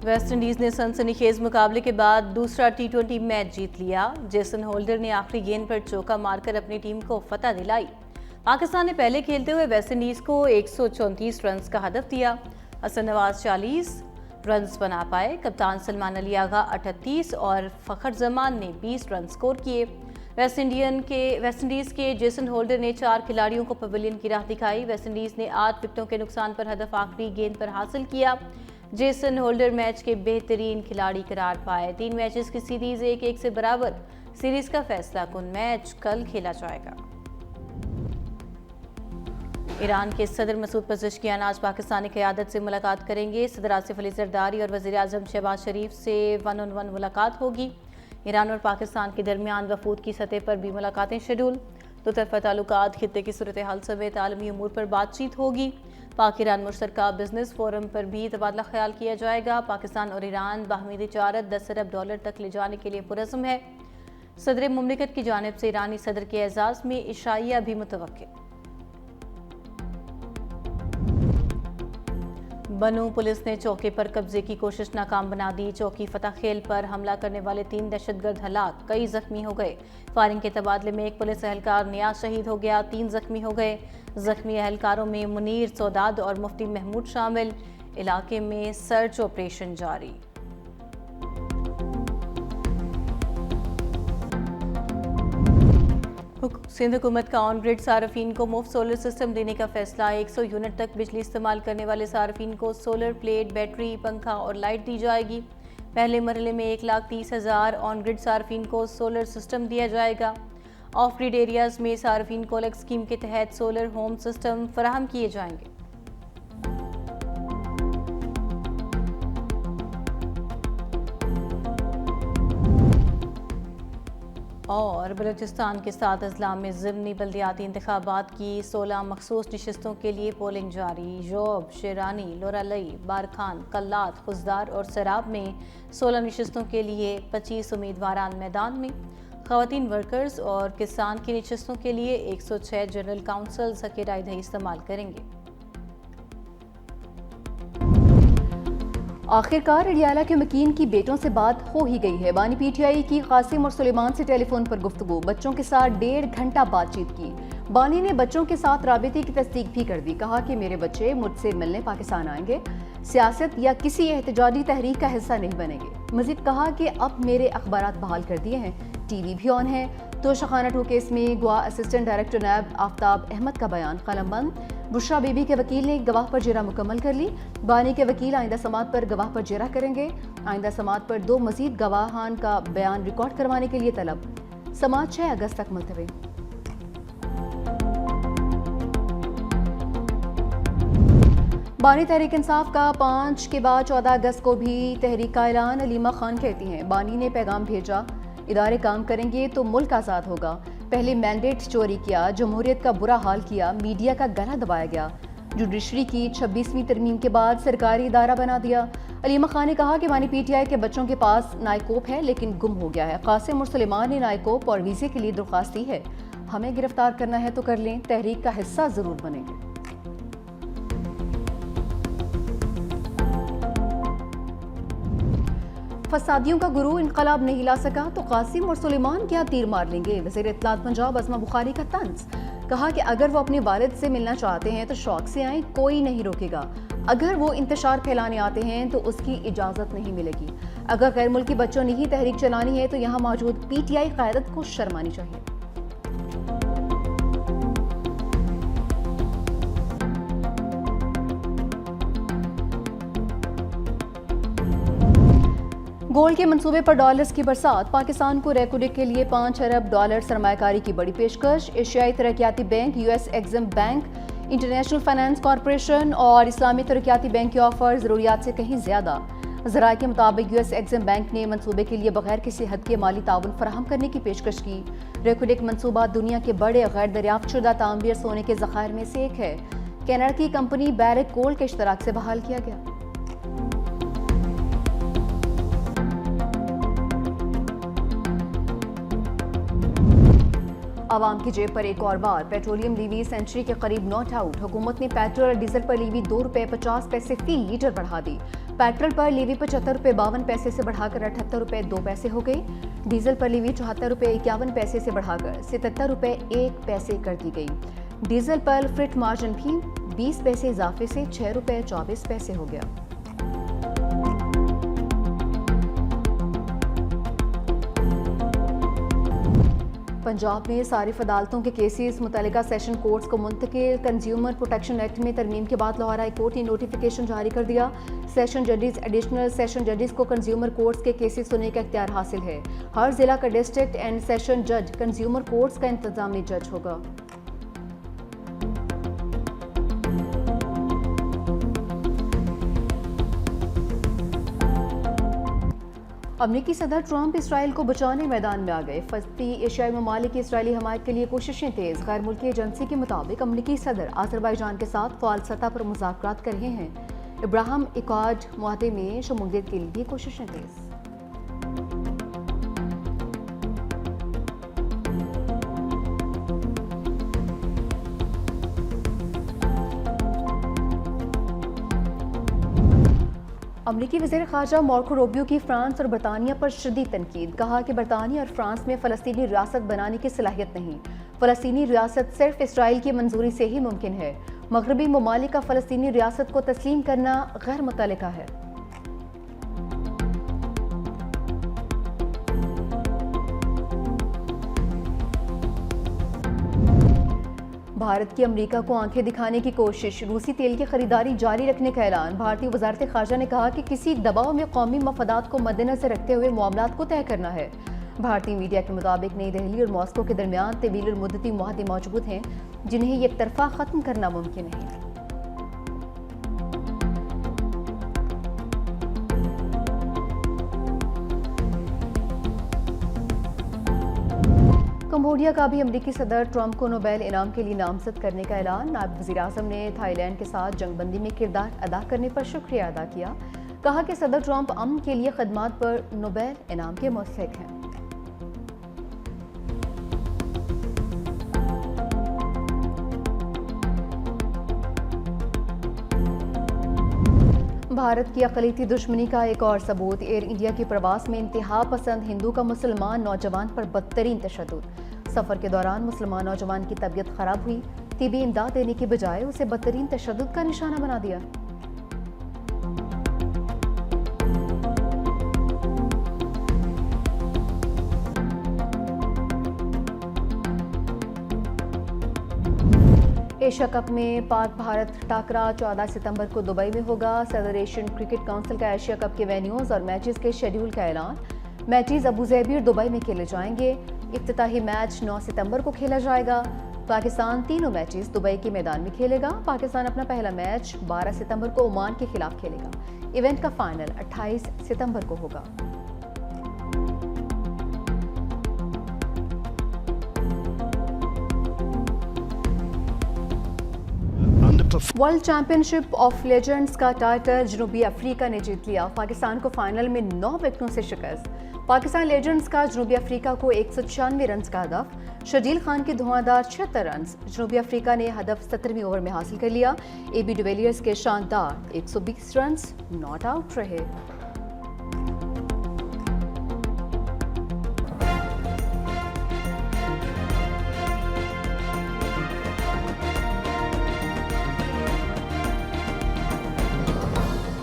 West Indies ने सनसनीखेज मुकाबले के बाद दूसरा T20 मैच जीत लिया। जेसन होल्डर ने आखिरी गेंद पर चौका मारकर अपनी टीम को फतह दिलाई। पाकिस्तान ने पहले खेलते हुए वेस्टइंडीज को 134 रन का हदफ दिया। हसन नवाज 40 रन बना पाए। कप्तान सलमान अली आगा 38 और फखर जमान ने 20 रन स्कोर किए। वेस्टइंडीज के जेसन होल्डर ने 4 खिलाड़ियों को पवेलियन की राह दिखाई। वेस्टइंडीज ने 8 विकेटों के नुकसान पर हदफ आखिरी गेंद पर हासिल किया। जेसन होल्डर मैच के बेहतरीन खिलाड़ी करार पाए। 3 मैचेस की सीरीज 1-1 से बराबर। सीरीज का फैसला कुन मैच कल खेला जाएगा। ईरान के सदर मसूद पज़ेश्कियान आज पाकिस्तानी क़यादत से मुलाकात करेंगे। सदर आसिफ अली ज़रदारी और वज़ीर आज़म शहबाज शरीफ से 1-on-1 मुलाकात होगी। ईरान और पाकिस्तान के दरमियान वफूद की सतह पर भी मुलाकातें शेड्यूल। दो तरफ़ा ताल्लुकात, खित्ते की सूरत हाल समेत आलमी उमूर पर बातचीत होगी। पाक ईरान मुश्तरका बिजनेस फोरम पर भी तबादला ख्याल किया जाएगा। पाकिस्तान और ईरान बाहमी तिजारत $10 अरब तक ले जाने के लिए पुरज़्म है। सदर मुमलिकत की जानिब से ईरानी सदर के एजाज़ में इशाइया भी मुतवक्किल। बनू पुलिस ने चौके पर कब्जे की कोशिश नाकाम बना दी। चौकी फतह खेल पर हमला करने वाले 3 दहशतगर्द हलाक, कई जख्मी हो गए। फायरिंग के तबादले में एक पुलिस एहलकार नियाज शहीद हो गया, 3 जख्मी हो गए। जख्मी एहलकारों में मुनीर सौदाद और मुफ्ती महमूद शामिल। इलाके में सर्च ऑपरेशन जारी। सिंध हुकूमत का ऑन ग्रिड सार्फिन को मुफ्त सोलर सिस्टम देने का फैसला। 100 यूनिट तक बिजली इस्तेमाल करने वाले सार्फिन को सोलर प्लेट, बैटरी, पंखा और लाइट दी जाएगी। पहले मरहले में 1,30,000 ऑन ग्रिड सार्फिन को सोलर सिस्टम दिया जाएगा। ऑफ ग्रिड एरियाज में सार्फिन को अलग स्कीम के तहत सोलर होम सिस्टम फराहम किए जाएंगे। और बलूचिस्तान के 7 अजला में ज़िमनी बल्दियाती इंतखाबात की 16 मखसूस नशिस्तों के लिए पोलिंग जारी। जोब, शेरानी, लोरालई, बारखान, कल्लात, खुजदार और सराब में 16 नशिस्तों के लिए 25 उम्मीदवारान मैदान में। ख़वातीन वर्कर्स और किसान की नशिस्तों के लिए 106 जनरल काउंसिल हक़ राय दही इस्तेमाल करेंगे। आखिरकार अडियाला के मकीन की बेटों से बात हो ही गई है। बानी PTI की कासिम और सुलेमान से टेलीफोन पर गुफ्तगू, बच्चों के साथ 1.5 घंटा बातचीत की। बानी ने बच्चों के साथ राबिते की तस्दीक भी कर दी। कहा कि मेरे बच्चे मुझसे मिलने पाकिस्तान आएंगे, सियासत या किसी एहतजाजी तहरीक का हिस्सा नहीं बनेंगे। मजीद कहा कि अब मेरे अखबारात बहाल कर दिए हैं, TV भी ऑन है। तोशाखाना ठो केस में गवा असिस्टेंट डायरेक्टर नैब आफ्ताब अहमद का बयान कलमबंद। बुशरा बीबी के वकील ने गवाह पर जेरा मुकम्मल कर ली। बानी के वकील आइंदा समात पर गवाह पर जेरा करेंगे। आइंदा समात पर 2 मजीद गवाहान का बयान रिकॉर्ड करवाने के लिए तलब। समात 6 अगस्त तक मुलतवी। बानी तहरीक इंसाफ का 5 के बाद 14 अगस्त को भी तहरीक का ऐलान। अलीमा खान कहती हैं, बानी ने पैगाम भेजा, इदारे काम करेंगे तो मुल्क आज़ाद होगा। पहले मैंडेट चोरी किया, जमहूरियत का बुरा हाल किया, मीडिया का गला दबाया गया। जुडिशरी की 26वीं तरमीम के बाद सरकारी इदारा बना दिया। अलीमा खान ने कहा कि बानी PTI के बच्चों के पास नायकोप है लेकिन गुम हो गया है। कासिम और सुलेमान ने नायकोप और वीज़े के लिए दरख्वास्त दी है। हमें गिरफ्तार करना है तो कर लें, तहरीक का हिस्सा जरूर बनेंगे। फसादियों का गुरु इनकलाब नहीं ला सका तो कासिम और सुलेमान क्या तीर मार लेंगे। वज़ीर इत्तलात पंजाब अज़मा बुखारी का तंज। कहा कि अगर वो अपने वालिद से मिलना चाहते हैं तो शौक से आए, कोई नहीं रोकेगा। अगर वो इंतशार फैलाने आते हैं तो उसकी इजाज़त नहीं मिलेगी। अगर गैर मुल्की बच्चों ने ही तहरीक चलानी है तो यहाँ मौजूद PTI क़यादत को शर्मानी चाहिए। गोल्ड के मंसूबे पर डॉलर्स की बरसात। पाकिस्तान को रेकोडिक के लिए $5 अरब सरमायाकारी की बड़ी पेशकश। एशियाई तरक्याती bank, US Exim bank, international finance corporation और इस्लामी तरक्याती बैंक के ऑफर ज़रूरियात से कहीं ज़्यादा। ज़राए के मुताबिक US एग्जिम बैंक ने मंसूबे के लिए बगैर किसी हद के माली ताउन फराहम करने की पेशकश की। रेकोडिक मंसूबा दुनिया के बड़े गैर दरियाफ्त शुदा तांबीर सोने के ज़खायर में से एक है। कनाडा की कंपनी बैरेक गोल्ड के इश्तराक से बहाल किया गया। आवाम की जेब पर एक और बार। पेट्रोलियम लीवी सेंचुरी के करीब नॉट आउट। हुकूमत ने पेट्रोल और डीजल पर लीवी ₹2.50 फी लीटर बढ़ा दी। पेट्रोल पर लीवी 75 रुपये 52 पैसे से बढ़ाकर 78 रुपये 2 पैसे हो गई। डीजल पर लीवी 74 रुपये 51 पैसे से बढ़ाकर 77 रुपये 1 पैसे कर दी गई। डीजल पर फ्रिट मार्जिन भी 20 पैसे इजाफे से 6 रुपये 24 पैसे हो गया। पंजाब में सारिफ अदालतों के केसेस मुतल्लिका सेशन कोर्ट्स को मुंतकिल। कंज्यूमर प्रोटेक्शन एक्ट में तरमीम के बाद लाहौर हाई कोर्ट ने नोटिफिकेशन जारी कर दिया। सेशन जजेस एडिशनल सेशन जजेस को कंज्यूमर कोर्ट्स के केसेस सुनने का इख्तियार हासिल है। हर जिला का डिस्ट्रिक्ट एंड सेशन जज कंज्यूमर कोर्ट्स का इंतजामी जज होगा। अमरीकी सदर ट्रंप इसराइल को बचाने मैदान में आ गए। फलस्ती एशियाई ममालिक की इसराइली हमायत के लिए कोशिशें तेज। गैर मुल्की एजेंसी के मुताबिक अमरीकी सदर आज़रबाईजान के साथ फ़ाल सतह पर मुज़ाकरात कर रहे हैं। इब्राहिम इक्वाड मुआहदे में शमूलियत के लिए कोशिशें तेज। अमरीकी वज़ीर ख़ारजा मार्को रूबियो की फ्रांस और बरतानिया पर शदीद तनकीद। कहा कि बरतानिया और फ्रांस में फ़लस्तीनी रियासत बनाने की सलाहियत नहीं। फ़लस्तीनी रियासत सिर्फ इसराइल की मंजूरी से ही मुमकिन है। मगरबी ममालिक का फ़लस्तीनी रियासत को तस्लीम करना गैर मुतल्लिका है। भारत की अमेरिका को आंखें दिखाने की कोशिश। रूसी तेल की खरीदारी जारी रखने का ऐलान। भारतीय वजारत खारजा ने कहा कि किसी दबाव में कौमी मफादात को मद्देनजर रखते हुए मामलात को तय करना है। भारतीय मीडिया के मुताबिक नई दिल्ली और मॉस्को के दरमियान तवील मुद्दती मुआहदे मौजूद हैं जिन्हें एक तरफा ख़त्म करना मुमकिन है। कंबोडिया का भी अमरीकी सदर ट्रंप को नोबेल इनाम के लिए नामजद करने का ऐलान। नायब वज़ीर-ए-आज़म ने थाईलैंड के साथ जंगबंदी में किरदार अदा करने पर शुक्रिया अदा किया। कहा कि सदर ट्रंप अमन के लिए खदमात पर नोबेल इनाम के मुस्तहिक़ हैं। भारत की अक़लियती दुश्मनी का एक और सबूत। एयर इंडिया की प्रवास में इंतहा पसंद हिंदू का मुसलमान नौजवान पर बदतरीन तशद्दुद। सफ़र के दौरान मुसलमान नौजवान की तबीयत खराब हुई। तिबी इमदाद देने की बजाय उसे बदतरीन तशद्दुद का निशाना बना दिया। एशिया कप में पाक भारत टाकरा 14 सितंबर को दुबई में होगा। सदर एशियन क्रिकेट काउंसिल का एशिया कप के वेन्यूज़ और मैचेस के शेड्यूल का ऐलान। मैचेस अबू ज़ैबी और दुबई में खेले जाएंगे। इफ्तिताही मैच 9 सितंबर को खेला जाएगा। पाकिस्तान तीनों मैचेस दुबई के मैदान में खेलेगा। पाकिस्तान अपना पहला मैच 12 सितंबर को ओमान के खिलाफ खेलेगा। इवेंट का फाइनल 28 सितंबर को होगा। वर्ल्ड चैंपियनशिप ऑफ लेजेंड्स का टाइटल जनूबी अफ्रीका ने जीत लिया। पाकिस्तान को फाइनल में 9 विकेटों से शिकस्त। पाकिस्तान लेजेंड्स का जनूबी अफ्रीका को 196 रन का हदफ। शर्जील खान के धुआंधार 76 रन। जनूबी अफ्रीका ने हदफ 17वीं ओवर में हासिल कर लिया। AB डिविलियर्स के शानदार 120 रन नॉट आउट रहे।